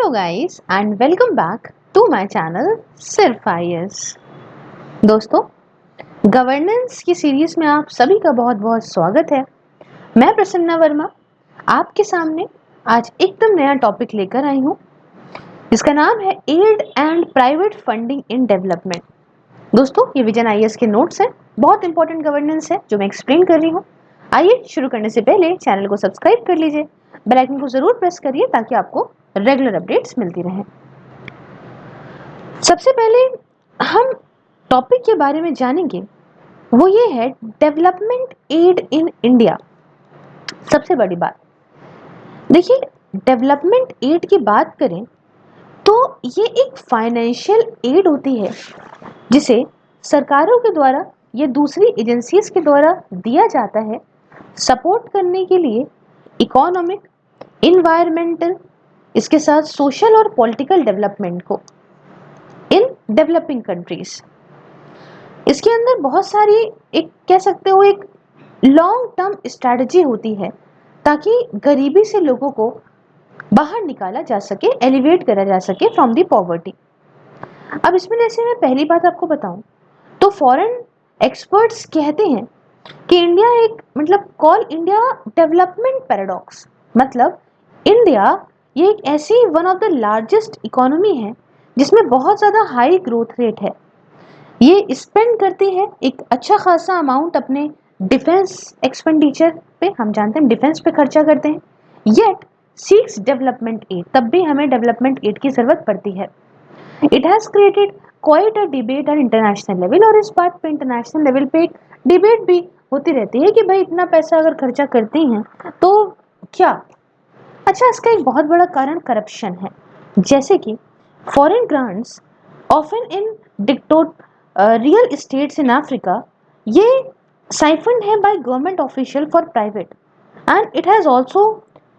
Hello guys and welcome back to my channel सिर्फ IAS. दोस्तों, governance की series में आप सभी का बहुत बहुत स्वागत है। मैं प्रसन्ना वर्मा आपके सामने आज एकदम नया टॉपिक लेकर आई हूँ। इसका नाम है aid and private funding in development. दोस्तों, ये विजन आईएएस के नोट्स है, बहुत इंपॉर्टेंट गवर्नेंस है जो मैं एक्सप्लेन कर रही हूँ। आइए शुरू करने से पहले चैनल को सब्सक्राइब कर लीजिए, बेल आइकन को जरूर प्रेस करिए ताकि आपको रेगुलर अपडेट्स मिलती रहें। सबसे पहले हम टॉपिक के बारे में जानेंगे, वो ये है डेवलपमेंट एड इन इंडिया। सबसे बड़ी बात देखिए, डेवलपमेंट एड की बात करें तो ये एक फाइनेंशियल एड होती है जिसे सरकारों के द्वारा या दूसरी एजेंसीज के द्वारा दिया जाता है सपोर्ट करने के लिए इकोनॉमिक, इन्वायरमेंटल, इसके साथ सोशल और पॉलिटिकल डेवलपमेंट को इन डेवलपिंग कंट्रीज। इसके अंदर बहुत सारी एक कह सकते हो एक लॉन्ग टर्म स्ट्रैटेजी होती है ताकि गरीबी से लोगों को बाहर निकाला जा सके, एलिवेट करा जा सके फ्रॉम दी पॉवर्टी। अब इसमें जैसे मैं पहली बात आपको बताऊं तो फॉरेन एक्सपर्ट्स कहते हैं कि इंडिया एक कॉल इंडिया डेवलपमेंट पैराडॉक्स। मतलब इंडिया ये एक ऐसी one of the largest economy है जिसमें बहुत ज़्यादा हाई ग्रोथ रेट है। ये स्पेंड करती है एक अच्छा खासा अमाउंट अपने डिफेंस एक्सपेंडिचर पे। हम जानते हैं डिफेंस पे खर्चा करते हैं, येट सीक्स डेवलपमेंट एड, तब भी हमें डेवलपमेंट एड की ज़रूरत पड़ती है। It has created quite a debate at international level, और इस बात पे इंटरनेशनल लेवल पे एक डिबेट भी होती रहती है कि भाई इतना पैसा अगर खर्चा करती हैं तो क्या। अच्छा, इसका एक बहुत बड़ा कारण करप्शन है, जैसे कि foreign grants often in dictator real estates in Africa, ये साइफंड है by government official for private, and it has also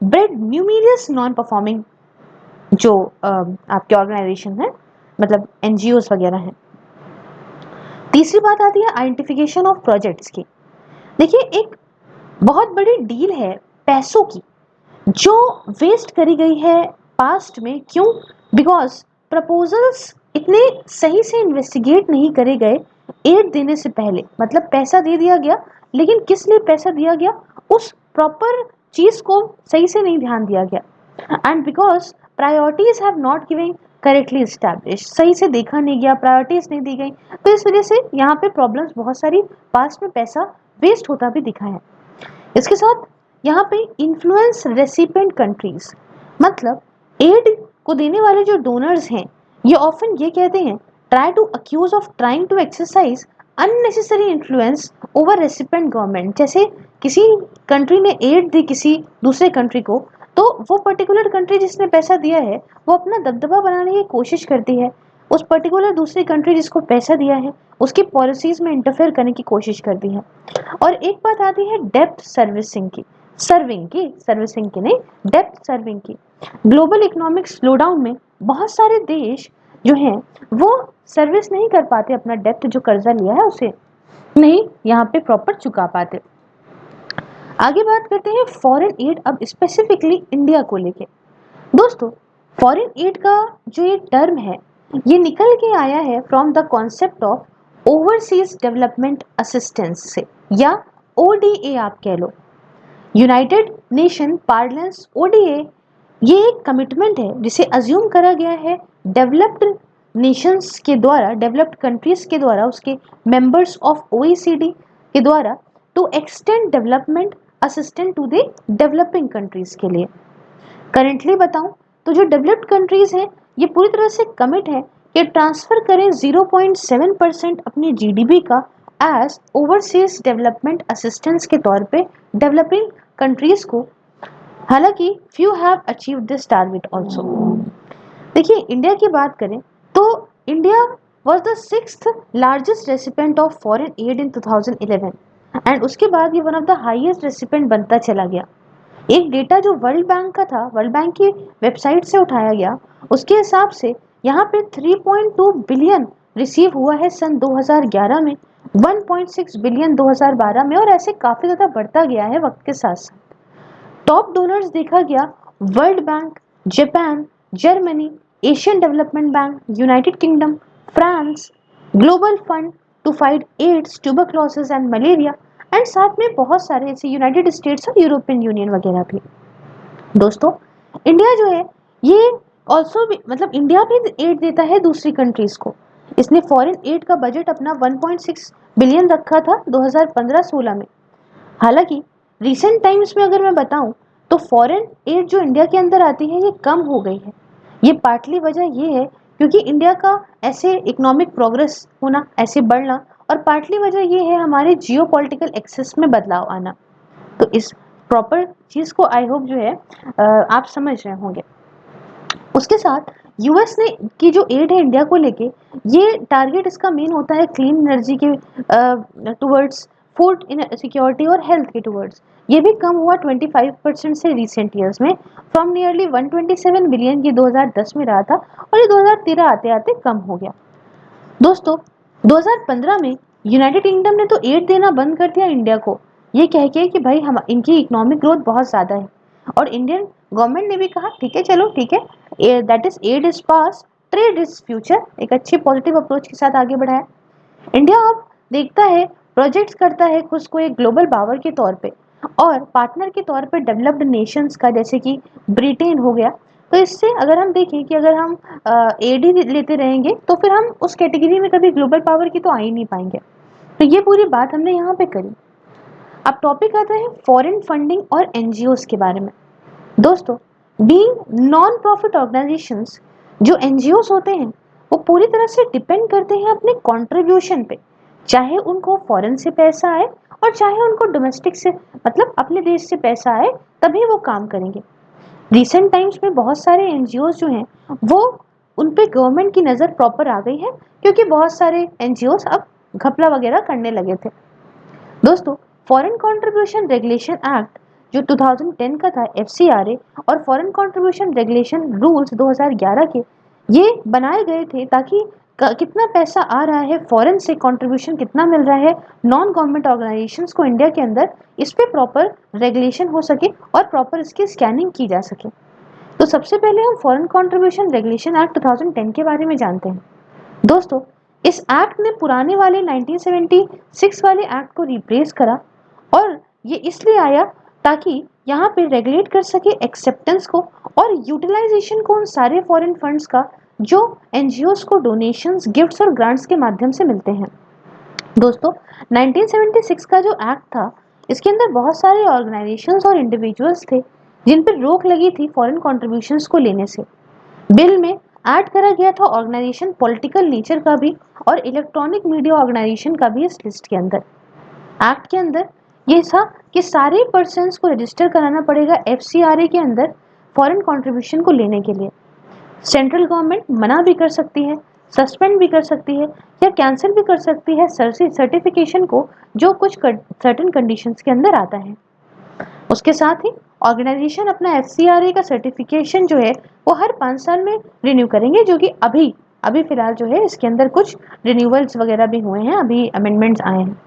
bred numerous non performing जो आपके ऑर्गेनाइजेशन है, मतलब एनजीओस वगैरह हैं। तीसरी बात आती है आइडेंटिफिकेशन ऑफ प्रोजेक्ट्स की। देखिए, एक बहुत बड़ी डील है पैसों की जो वेस्ट करी गई है पास्ट में। क्यों? बिकॉज प्रपोजल्स इतने सही से इन्वेस्टिगेट नहीं करे गए एड देने से पहले। मतलब पैसा दे दिया गया लेकिन किस लिए पैसा दिया गया उस प्रॉपर चीज को सही से नहीं ध्यान दिया गया, and because priorities have not given correctly establish, सही से देखा नहीं गया, प्रायोरिटीज नहीं दी गई, तो इस वजह से यहाँ पे प्रॉब्लम्स बहुत सारी, पास्ट में पैसा वेस्ट होता भी दिखा है। इसके साथ यहाँ पे इन्फ्लुएंस रेसिपिएंट कंट्रीज, मतलब एड को देने वाले जो डोनर्स हैं ये ऑफन ये कहते हैं try to accuse of trying to exercise unnecessary influence over recipient government. जैसे किसी कंट्री ने एड दी किसी दूसरे कंट्री को, तो वो पर्टिकुलर कंट्री जिसने पैसा दिया है वो अपना दबदबा बनाने की कोशिश करती है, उस पर्टिकुलर दूसरी कंट्री जिसको पैसा दिया है उसकी पॉलिसीज में इंटरफेयर करने की कोशिश करती है। और एक बात आती है डेप्थ सर्विसिंग की, सर्विसिंग की नहीं, डेप्थ सर्विंग की। ग्लोबल इकोनॉमिक स्लोडाउन में बहुत सारे देश जो हैं वो सर्विस नहीं कर पाते, अपना डेप्थ जो कर्जा लिया है उसे नहीं यहाँ पे प्रॉपर चुका पाते। आगे बात करते हैं फॉरेन एड, अब स्पेसिफिकली इंडिया को लेके। दोस्तों, फॉरेन एड का जो ये टर्म है ये निकल के आया है from the concept of overseas development assistance से, या ओडीए आप कह लो। यूनाइटेड नेशन पार्लेंस ओडीए ये एक कमिटमेंट है जिसे अज्यूम करा गया है डेवलप्ड नेशंस के द्वारा, डेवलप्ड कंट्रीज के द्वारा, उसके मेंबर्स ऑफ ओईसीडी के द्वारा to extend development assistant to the developing countries के लिए। करेंटली बताऊं तो जो डेवलप्ड कंट्रीज हैं ये पूरी तरह से कमिट है कि ट्रांसफर करें 0.7% अपनी जीडीपी का एज ओवरसीज डेवलपमेंट असिस्टेंस के तौर पे डेवलपिंग कंट्रीज को। हालांकि few have achieved this target also. देखिए, इंडिया की बात करें तो India was the sixth largest recipient of foreign add in 2011, and उसके बाद ये one of the highest recipient बनता चला गया। एक डेटा जो वर्ल्ड बैंक का था, वर्ल्ड बैंक की वेबसाइट से उठाया गया, उसके हिसाब से यहाँ पे 3.2 बिलियन रिसीव हुआ है सन 2011 में, 1.6 बिलियन 2012 में, और ऐसे काफ़ी ज़्यादा बढ़ता गया है वक्त के साथ साथ। टॉप डोनर्स देखा गया World Bank, Japan, Germany, Asian Development Bank, United Kingdom, France, Global Fund to Fight AIDS, tuberculosis and malaria, and साथ में बहुत सारे ऐसे यूनाइटेड स्टेट्स और यूरोपियन यूनियन वगैरह भी। दोस्तों, इंडिया जो है ये ऑल्सो भी मतलब इंडिया भी एड देता है दूसरी कंट्रीज को। इसने फॉरेन एड का बजट अपना 1.6 बिलियन रखा था 2015-16 में। हालांकि रिसेंट टाइम्स में अगर मैं बताऊं तो फॉरेन एड जो इंडिया के अंदर आती है ये कम हो गई है। ये पार्टली वजह ये है क्योंकि इंडिया का ऐसे इकोनॉमिक प्रोग्रेस होना, ऐसे बढ़ना, और पार्टली वजह ये है हमारे जियो पॉलिटिकल एक्सेस में बदलाव आना। तो इस प्रॉपर चीज को आई होप जो है आप समझ रहे होंगे। उसके साथ यूएस ने की जो एड है इंडिया को लेके, ये टारगेट इसका मेन होता है क्लीन एनर्जी के टुवर्ड्स, फूड सिक्योरिटी और हेल्थ के टुवर्ड्स। ये भी कम हुआ 25% से रिसेंट ईयर्स में, फ्रॉम नियरली 127 बिलियन ये 2010 में रहा था और ये 2013 आते आते कम हो गया। दोस्तों, 2015 में यूनाइटेड किंगडम ने तो एड देना बंद कर दिया इंडिया को, ये कह के कि भाई हम इनकी इकोनॉमिक ग्रोथ बहुत ज़्यादा है, और इंडियन गवर्नमेंट ने भी कहा ठीक है, चलो ठीक है, that is aid is past, trade is future, एक अच्छी पॉजिटिव अप्रोच के साथ आगे बढ़ाया। इंडिया अब देखता है, प्रोजेक्ट्स करता है खुद को एक ग्लोबल पावर के तौर पे और पार्टनर के तौर पे डेवलप्ड नेशंस का, जैसे कि ब्रिटेन हो गया। तो इससे अगर हम देखें कि अगर हम एड ही लेते रहेंगे तो फिर हम उस कैटेगरी में कभी ग्लोबल पावर की तो आ ही नहीं पाएंगे। तो ये पूरी बात हमने यहाँ पे करी। अब टॉपिक आता है फॉरेन फंडिंग और एनजीओज के बारे में। दोस्तों, बीइंग नॉन प्रॉफिट ऑर्गेनाइजेशंस, जो एनजीओज होते हैं वो पूरी तरह से डिपेंड करते हैं अपने कंट्रीब्यूशन पे, चाहे उनको फॉरेन से पैसा आए और चाहे उनको डोमेस्टिक से मतलब अपने देश से पैसा आए, तभी वो काम करेंगे। रिसेंट टाइम्स में बहुत सारे एनजीओज जो हैं वो उन पे गवर्नमेंट की नज़र प्रॉपर आ गई है, क्योंकि बहुत सारे एनजीओज अब घपला वगैरह करने लगे थे। दोस्तों, फॉरेन कंट्रीब्यूशन रेगुलेशन एक्ट जो 2010 का था, एफसीआरए, और फॉरेन कंट्रीब्यूशन रेगुलेशन रूल्स 2011 के, ये बनाए गए थे ताकि कितना पैसा आ रहा है फॉरेन से, कंट्रीब्यूशन कितना मिल रहा है नॉन गवर्नमेंट ऑर्गेनाइजेशंस को इंडिया के अंदर, इस पे प्रॉपर रेगुलेशन हो सके और प्रॉपर इसकी स्कैनिंग की जा सके। तो सबसे पहले हम फॉरेन कंट्रीब्यूशन रेगुलेशन एक्ट 2010 के बारे में जानते हैं। दोस्तों, इस एक्ट ने पुराने वाले 1976 वाले एक्ट को रिप्लेस करा, और ये इसलिए आया ताकि यहाँ पे रेगुलेट कर सके एक्सेप्टेंस को और यूटिलाइजेशन को उन सारे फॉरेन फंड्स का जो एनजीओज को डोनेशंस, गिफ्ट्स और ग्रांट्स के माध्यम से मिलते हैं। दोस्तों, 1976 का जो एक्ट था, इसके अंदर बहुत सारे ऑर्गेनाइजेशंस और इंडिविजुअल्स थे जिन पर रोक लगी थी फॉरेन कॉन्ट्रीब्यूशंस को लेने से। बिल में ऐड करा गया था ऑर्गेनाइजेशन पॉलिटिकल नेचर का भी और इलेक्ट्रॉनिक मीडिया ऑर्गेनाइजेशन का भी इस लिस्ट के अंदर। एक्ट के अंदर ये था कि सारे पर्सन्स को रजिस्टर कराना पड़ेगा एफसीआरए के अंदर फॉरेन कंट्रीब्यूशन को लेने के लिए। सेंट्रल गवर्नमेंट मना भी कर सकती है, सस्पेंड भी कर सकती है या कैंसिल भी कर सकती है सर्टिफिकेशन को, जो कुछ सर्टेन कंडीशंस के अंदर आता है। उसके साथ ही ऑर्गेनाइजेशन अपना एफसीआरए का सर्टिफिकेशन जो है वो हर 5 साल में रिन्यू करेंगे, जो कि अभी अभी फिलहाल जो है इसके अंदर कुछ रिन्यूअल्स वगैरह भी हुए हैं, अभी अमेंडमेंट्स आए हैं।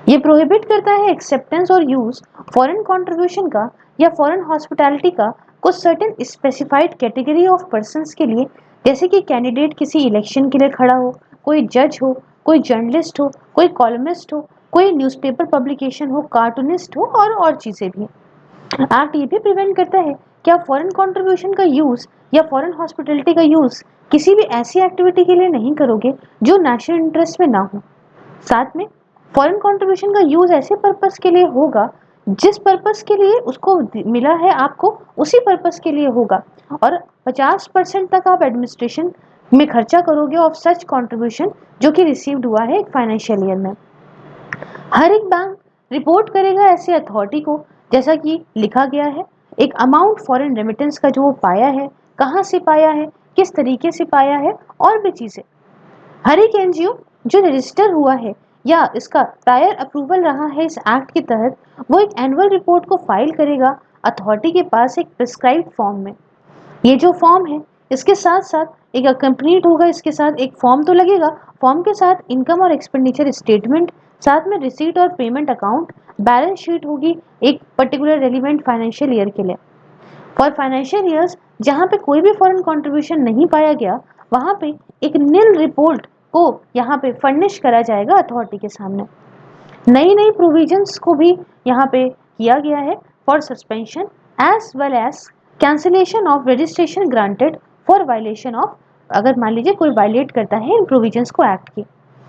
ये प्रोहिबिट करता है एक्सेप्टेंस और यूज फॉरेन कंट्रीब्यूशन का या फॉरेन हॉस्पिटैलिटी का कुछ certain specified category of persons के लिए, जैसे कि कैंडिडेट किसी इलेक्शन के लिए खड़ा हो, कोई जज हो, कोई जर्नलिस्ट हो, कोई कॉलमिस्ट हो, कोई न्यूज़पेपर पब्लिकेशन हो, कार्टूनिस्ट हो, और चीज़ें भी। एक्ट ये भी प्रिवेंट करता है कि आप फॉरेन कंट्रीब्यूशन का यूज़ या फॉरेन हॉस्पिटैलिटी का यूज़ किसी भी ऐसी एक्टिविटी के लिए नहीं करोगे जो नेशनल इंटरेस्ट में ना हो। साथ में फॉरेन कंट्रीब्यूशन का यूज़ ऐसे पर्पस के लिए होगा जिस पर्पस के लिए उसको मिला है, आपको उसी पर्पस के लिए होगा, और 50% तक आप एडमिनिस्ट्रेशन में खर्चा करोगे ऑफ सच कंट्रीब्यूशन जो कि रिसीव्ड हुआ है एक फाइनेंशियल ईयर में। हर एक बैंक रिपोर्ट करेगा ऐसे अथॉरिटी को, जैसा कि लिखा गया है, एक अमाउंट फॉरेन रेमिटेंस का जो वो पाया है, कहाँ से पाया है, किस तरीके से पाया है, और भी चीज़ें। हर एक एनजीओ जो रजिस्टर हुआ है या इसका प्रायर अप्रूवल रहा है इस एक्ट के तहत, वो एक एनुअल रिपोर्ट को फाइल करेगा अथॉरिटी के पास एक प्रिस्क्राइब्ड फॉर्म में। ये जो फॉर्म है इसके साथ साथ एक कंप्लीट होगा, इसके साथ एक फॉर्म तो लगेगा, फॉर्म के साथ इनकम और एक्सपेंडिचर स्टेटमेंट, साथ में रिसीट और पेमेंट अकाउंट, बैलेंस शीट होगी एक पर्टिकुलर रेलिवेंट फाइनेंशियल ईयर के लिए। फॉर फाइनेंशियल ईयर्स जहाँ पे कोई भी फॉरेन कंट्रीब्यूशन नहीं पाया गया, वहाँ पे एक नील रिपोर्ट को यहाँ पे फर्निश करा जाएगा अथॉरिटी के सामने। नई नई प्रोविजंस को भी यहाँ पे किया गया है for suspension as well as cancellation of registration granted for violation of, अगर मान लीजिए कोई वायलेट करता है इन प्रोविजंस को एक्ट की।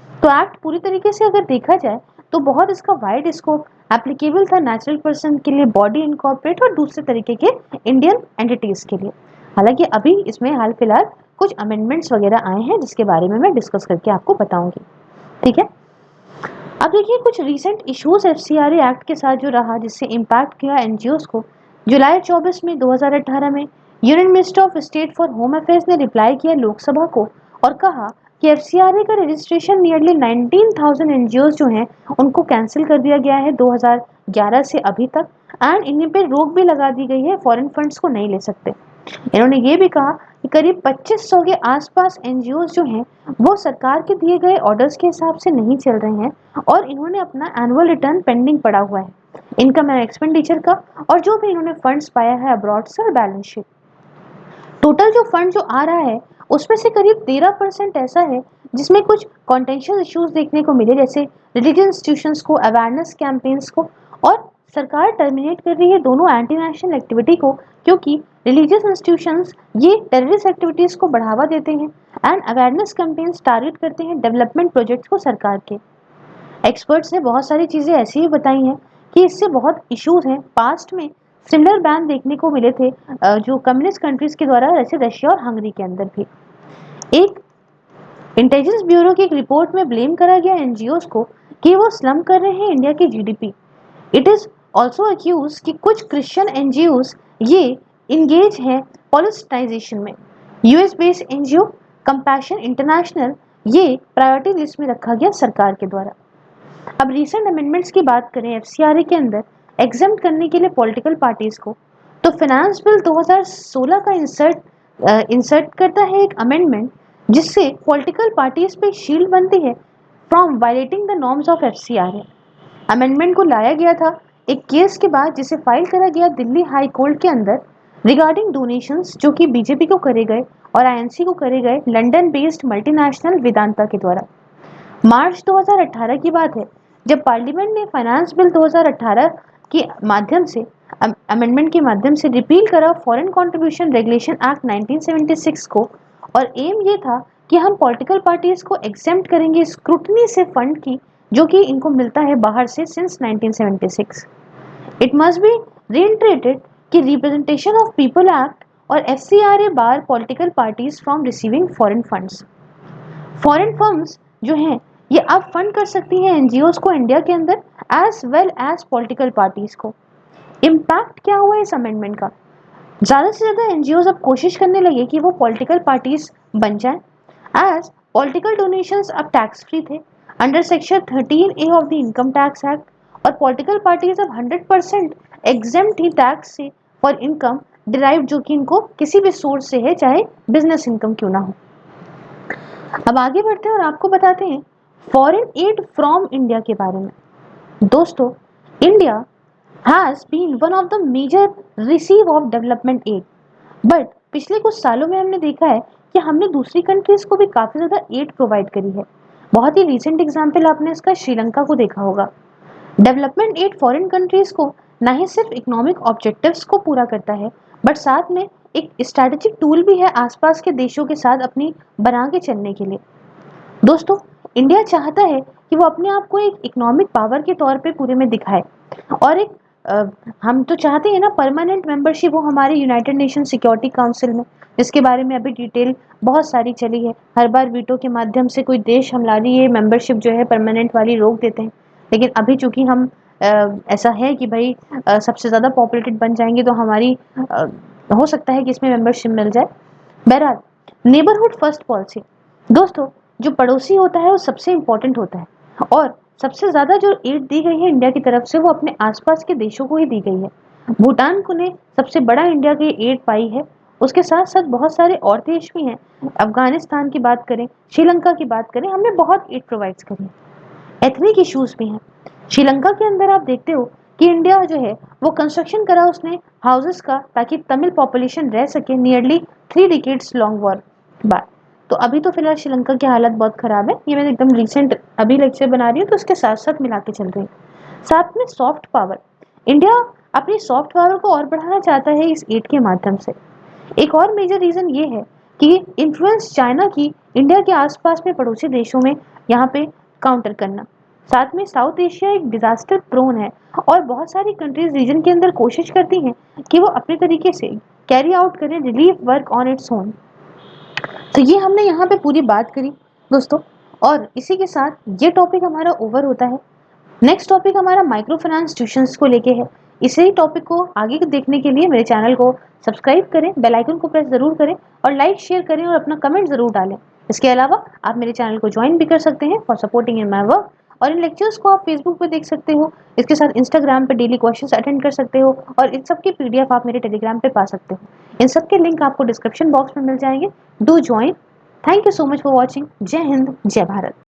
तो एक्ट पूरी तरीके से अगर देखा जाए तो बहुत इसका वाइड स्कोप एप्लीकेबल था नेचुरल पर्सन के लिए, बॉडी इनकॉर्पोरेट और दूसरे तरीके के इंडियन एंटिटीज के लिए। हालांकि अभी इसमें हाल फिलहाल कुछ अमेंडमेंट्स वगैरह आए हैं जिसके बारे में मैं डिस्कस करके आपको बताऊंगी, ठीक है। अब देखिए कुछ रीसेंट इश्यूज एफसीआरए एक्ट के साथ जो रहा जिससे इम्पैक्ट किया एनजीओज को। जुलाई 24 में 2018 में union minister of state for home affairs ने रिप्लाई किया लोकसभा को और कहा कि एफसीआरए का रजिस्ट्रेशन नियरली 19,000 एनजीओज जो हैं उनको कैंसिल कर दिया गया है 2011 से अभी तक, एंड इन्हीं पे रोक भी लगा दी गई है, फॉरेन फंड्स को नहीं ले सकते। इन्होंने ये भी कहा कि करीब 2500 के आसपास एनजीओज जो हैं वो सरकार के दिए गए ऑर्डर्स के हिसाब से नहीं चल रहे हैं और इन्होंने अपना एनुअल रिटर्न पेंडिंग पड़ा हुआ है इनकम एंड एक्सपेंडिचर का, और जो भी इन्होंने फंड्स पाया है अब्रॉड से और बैलेंस शीट। टोटल जो फंड जो आ रहा है उसमें से करीब 13% ऐसा है जिसमें कुछ कॉन्टेंशियल इश्यूज देखने को मिले, जैसे रिलीजियस इंस्टीट्यूशंस को, अवेयरनेस कैंपेन्स को, और सरकार टर्मिनेट कर रही है दोनों एंटी नेशनल एक्टिविटी को क्योंकि रिलीजियस इंस्टीट्यूशंस ये टेररिस्ट एक्टिविटीज को बढ़ावा देते हैं एंड अवेयरनेस कैंपेन्स टारगेट करते हैं डेवलपमेंट प्रोजेक्ट्स को सरकार के। एक्सपर्ट्स ने बहुत सारी चीज़ें ऐसी ही बताई हैं कि इससे बहुत इश्यूज हैं। पास्ट में सिमिलर बैन देखने को मिले थे जो कम्युनिस्ट कंट्रीज के द्वारा, जैसे रशिया और हंगरी के अंदर भी। एक इंटेलिजेंस ब्यूरो की एक रिपोर्ट में ब्लेम करा गया एनजीओज को कि वो स्लम कर रहे हैं इंडिया की GDP. It is also accuse कि कुछ क्रिश्चियन एनजीओज ये इंगेज हैं पॉलिटिसाइजेशन में। US based NGO Compassion International ये प्रायोरिटी लिस्ट में रखा गया सरकार के द्वारा। अब रीसेंट अमेंडमेंट्स की बात करें एफसीआरए के अंदर एग्जेम्प्ट करने के लिए पॉलिटिकल पार्टीज को, तो फाइनेंस बिल 2016 का इंसर्ट करता है एक अमेंडमेंट जिससे पॉलिटिकल पार्टीज पे शील्ड बनती है from violating the norms of FCRA. Amendment को लाया गया था एक केस के बाद जिसे फाइल करा गया दिल्ली हाई कोर्ट के अंदर रिगार्डिंग डोनेशंस जो कि बीजेपी को करे गए और आईएनसी को करे गए लंदन बेस्ड मल्टीनेशनल वेदांता के द्वारा। मार्च 2018 की बात है जब पार्लियामेंट ने फाइनेंस बिल 2018 के माध्यम से अमेंडमेंट के माध्यम से रिपील करा फॉरेन कंट्रीब्यूशन रेगुलेशन एक्ट 1976 को, और एम ये था कि हम पॉलिटिकल पार्टीज को एग्जेम्प्ट करेंगे स्क्रूटनी से फंड की जो कि इनको मिलता है बाहर से since 1976। It must be reiterated कि रिप्रेजेंटेशन ऑफ पीपल एक्ट और FCRA bar political parties from receiving foreign funds. Foreign firms जो हैं ये अब फंड कर सकती हैं एनजीओज को इंडिया के अंदर as well as political parties को। इम्पैक्ट क्या हुआ इस अमेंडमेंट का? ज़्यादा से ज़्यादा एनजीओज अब कोशिश करने लगे कि वो पॉलिटिकल पार्टीज बन जाएं, एज पॉलिटिकल डोनेशंस अब टैक्स फ्री थे under section 13A of the income tax act, और पॉलिटिकल पार्टीज अब 100% एग्जेम्प्ट ही टैक्स से फॉर इनकम डिराइव जो कि इनको किसी भी सोर्स से है, चाहे बिजनेस इनकम क्यों ना हो। अब आगे बढ़ते हैं और आपको बताते हैं फॉरेन एड फ्रॉम इंडिया के बारे में। दोस्तों, India has been one of the major receive of development aid, but पिछले कुछ सालों में हमने देखा है कि हमने दूसरी कंट्रीज को भी काफी ज्यादा एड प्रोवाइड करी है। बहुत ही रिसेंट एग्जाम्पल आपने इसका श्रीलंका को देखा होगा। डेवलपमेंट एड फॉरेन कंट्रीज को न ही सिर्फ इकोनॉमिक ऑब्जेक्टिव्स को पूरा करता है बट साथ में एक स्ट्रैटेजिक टूल भी है आसपास के देशों के साथ अपनी बना के चलने के लिए। दोस्तों, इंडिया चाहता है कि वो अपने आप को एक इकोनॉमिक पावर के तौर पे पूरे में दिखाए, और एक हम तो चाहते हैं ना परमानेंट मेंबरशिप हो हमारे यूनाइटेड नेशन सिक्योरिटी काउंसिल में, जिसके बारे में अभी डिटेल बहुत सारी चली है। हर बार वीटो के माध्यम से कोई देश हमारी ये मेंबरशिप जो है परमानेंट वाली रोक देते हैं, लेकिन अभी चूंकि हम ऐसा है कि भाई सबसे ज़्यादा पॉपुलेटेड बन जाएंगे तो हमारी हो सकता है कि इसमें मेंबरशिप मिल जाए। बहरहाल, नेबरहुड फर्स्ट पॉलिसी, दोस्तों जो पड़ोसी होता है वो सबसे इम्पोर्टेंट होता है, और सबसे ज़्यादा जो एड दी गई है इंडिया की तरफ से वो अपने आसपास के देशों को ही दी गई है। भूटान को ने सबसे बड़ा इंडिया की एड पाई है, उसके साथ साथ बहुत सारे और देश भी हैं। अफगानिस्तान की बात करें, श्रीलंका की बात करें, हमने बहुत एड प्रोवाइड करी है। एथनिक इश्यूज भी हैं। श्रीलंका के अंदर आप देखते हो कि इंडिया जो है वो कंस्ट्रक्शन करा उसने हाउसेस का, ताकि तमिल पॉपुलेशन रह सके नियरली 3 डिकेड्स लॉन्ग वॉर बाद। तो अभी तो फिलहाल श्रीलंका की हालत बहुत खराब है, ये मैं एकदम रिसेंट अभी लेक्चर बना रही हूँ, तो उसके साथ साथ मिला के चल रही हूँ। साथ में सॉफ्ट पावर, इंडिया अपनी सॉफ्ट पावर को और बढ़ाना चाहता है इस एड के माध्यम से। एक और मेजर रीजन ये है कि इन्फ्लुएंस चाइना की इंडिया के आसपास में पड़ोसी देशों में यहाँ पे काउंटर करना। साथ में साउथ एशिया एक डिजास्टर प्रोन है और बहुत सारी कंट्रीज रीजन के अंदर कोशिश करती हैं कि वो अपने तरीके से कैरी आउट करें relief work on its own. तो ये हमने यहाँ पे पूरी बात करी दोस्तों, और इसी के साथ ये टॉपिक हमारा ओवर होता है। नेक्स्ट टॉपिक हमारा माइक्रो फाइनेंस ट्यूशंस को लेके है। इसी टॉपिक को आगे देखने के लिए मेरे चैनल को सब्सक्राइब करें, बेल आइकन को प्रेस जरूर करें और लाइक शेयर करें और अपना कमेंट जरूर डालें। इसके अलावा आप मेरे चैनल को ज्वाइन भी कर सकते हैं for supporting in my work, और इन लेक्चर्स को आप फेसबुक पे देख सकते हो। इसके साथ इंस्टाग्राम पे डेली क्वेश्चंस अटेंड कर सकते हो, और इन सब की पीडीएफ आप मेरे टेलीग्राम पे पा सकते हो। इन सब के लिंक आपको डिस्क्रिप्शन बॉक्स में मिल जाएंगे। Do join. Thank you so much for watching. जय हिंद, जय भारत।